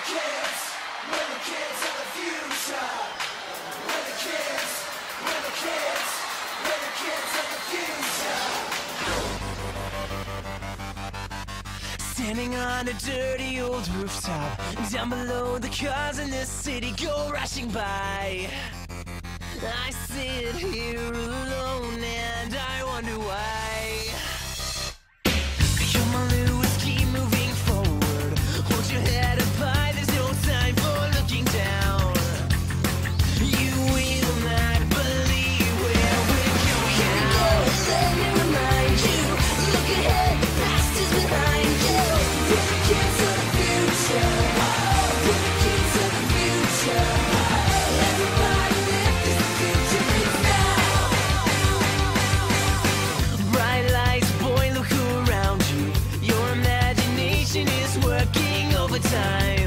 kids, we're the kids of the future. We're the kids, we're the kids, we're the kids of the future. Standing on a dirty old rooftop, down below the cars in this city go rushing by. I sit here alone and I wonder why. Come on, Lewis, keep moving forward. Hold your head up high, there's no time for looking down. You will not believe where we're going. Here we go, let me remind you. Look ahead, the past is behind you. We're the kids of the future. We're the kids of the future. Everybody lift, 'cause the future is now. Bright lights, boy, look around you. Your imagination is working overtime.